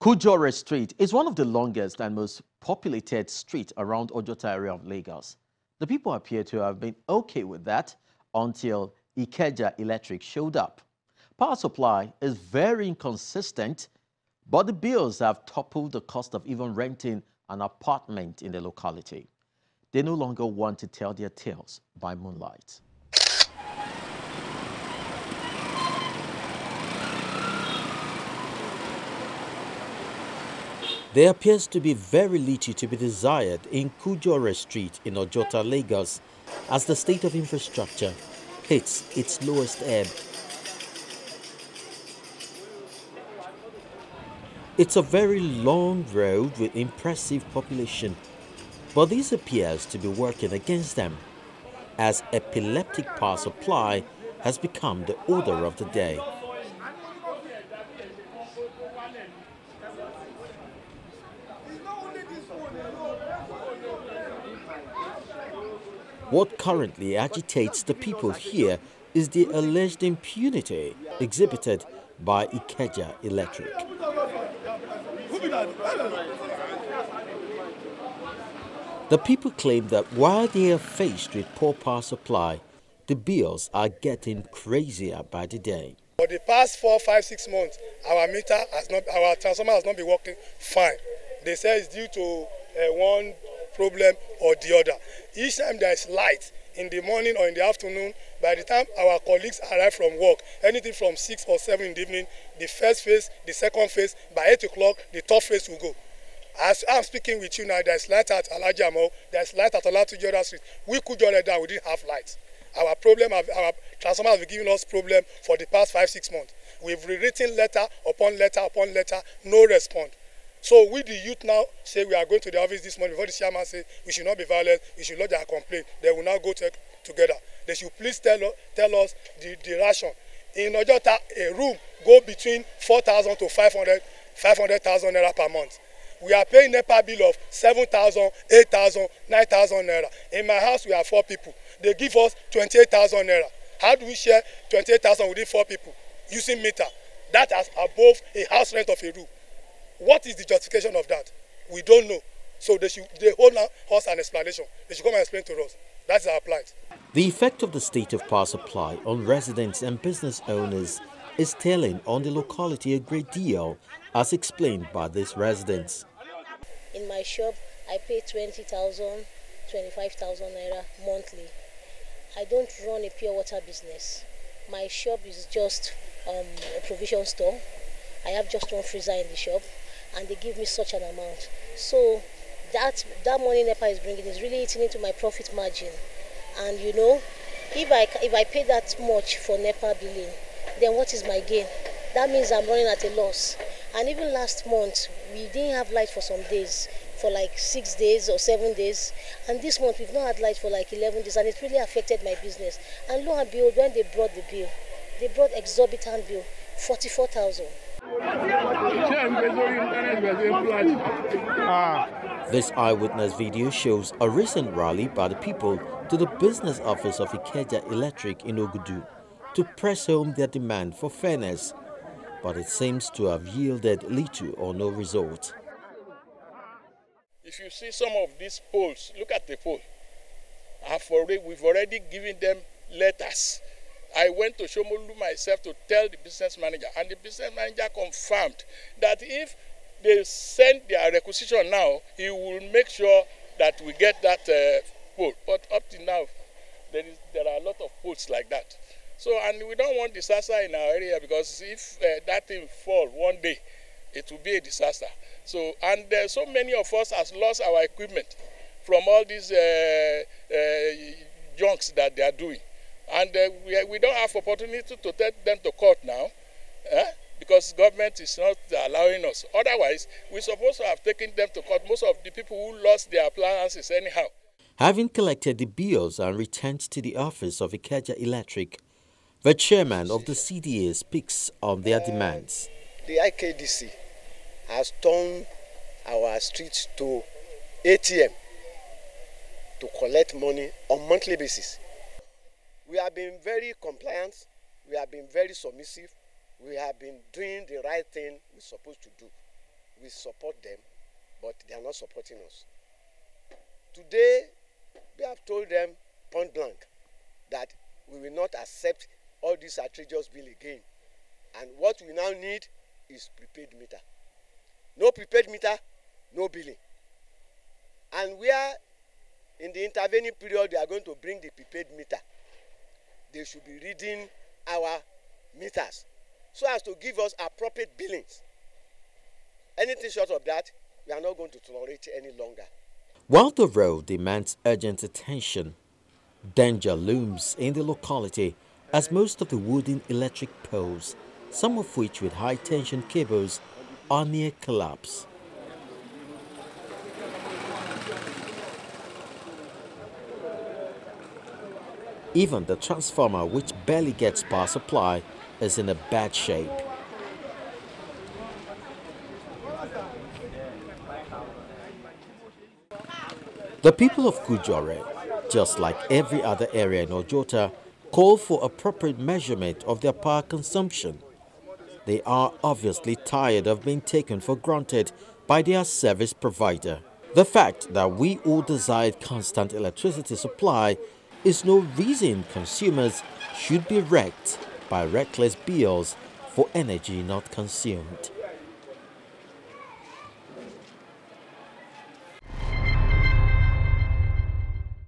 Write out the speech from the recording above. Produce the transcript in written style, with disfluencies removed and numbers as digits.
Kujore Street is one of the longest and most populated streets around Ojota area of Lagos. The people appear to have been okay with that until IKEDC Electric showed up. Power supply is very inconsistent, but the bills have toppled the cost of even renting an apartment in the locality. They no longer want to tell their tales by moonlight. There appears to be very little to be desired in Kujore Street in Ojota, Lagos, as the state of infrastructure hits its lowest ebb. It's a very long road with impressive population, but this appears to be working against them, as epileptic power supply has become the order of the day. What currently agitates the people here is the alleged impunity exhibited by IKEDC Electric. The people claim that while they are faced with poor power supply, the bills are getting crazier by the day. For the past 4, 5, 6 months, our transformer has not been working fine. They say it's due to one problem or the other. Each time there is light in the morning or in the afternoon, by the time our colleagues arrive from work, anything from 6 or 7 in the evening, the first phase, the second phase, by 8 o'clock, the third phase will go. As I'm speaking with you now, there's light at Alajamo, there's light at Olatujora Street. We could join it down, we didn't have light. Our transformer has been giving us problem for the past 5, 6 months. We've rewritten letter upon letter upon letter, no response. So we the youth now say we are going to the office this morning before the chairman say we should not be violent, we should lodge our complaint. They will now go together. They should please tell us the ration. In Ojota, a room go between 4,000 to 500,000 naira per month. We are paying NEPA bill of 7,000, 8,000, 9,000 naira. In my house, we have 4 people. They give us 28,000 naira. How do we share 28,000 within 4 people? Using meter. That is above a house rent of a room. What is the justification of that? We don't know. So they hold us an explanation. They should come and explain to us. That's our plight. The effect of the state of power supply on residents and business owners is telling on the locality a great deal, as explained by these residents. In my shop, I pay 20,000, 25,000 naira monthly. I don't run a pure water business. My shop is just a provision store. I have just one freezer in the shop, and they give me such an amount. So that money NEPA is bringing is really eating into my profit margin. And you know, if I pay that much for NEPA billing, then what is my gain? That means I'm running at a loss. And even last month, we didn't have light for some days, for like 6 days or 7 days. And this month, we've not had light for like 11 days, and it really affected my business. And lo and behold, when they brought the bill, they brought exorbitant bill, 44,000. This eyewitness video shows a recent rally by the people to the business office of IKEDC Electric in Ogudu to press home their demand for fairness, but it seems to have yielded little or no result. If you see some of these poles, look at the pole. We've already given them letters. I went to Shomolu myself to tell the business manager, and the business manager confirmed that if they send their requisition now, he will make sure that we get that pole. But up to now, there are a lot of poles like that. So, and we don't want disaster in our area, because if that thing fall one day, it will be a disaster. So, and so many of us has lost our equipment from all these junks that they are doing. And we don't have opportunity to take them to court now, because government is not allowing us. Otherwise, we're supposed to have taken them to court. Most of the people who lost their appliances anyhow. Having collected the bills and returned to the office of IKEDC Electric, the chairman of the CDA speaks on their demands. The IKEDC has turned our streets to ATM to collect money on monthly basis. We have been very compliant, we have been very submissive, we have been doing the right thing we're supposed to do. we support them, but they are not supporting us. Today, we have told them point blank that we will not accept all this outrageous bill again. And what we now need is prepaid meter. No prepaid meter, no billing. And where in the intervening period they are going to bring the prepaid meter, they should be reading our meters so as to give us appropriate billings. Anything short of that, we are not going to tolerate it any longer. While the road demands urgent attention, danger looms in the locality as most of the wooden electric poles, some of which with high-tension cables, are near collapse. Even the transformer, which barely gets power supply, is in a bad shape. The people of Kujore, just like every other area in Ojota, call for appropriate measurement of their power consumption. They are obviously tired of being taken for granted by their service provider. The fact that we all desired constant electricity supply is no reason consumers should be wrecked by reckless bills for energy not consumed.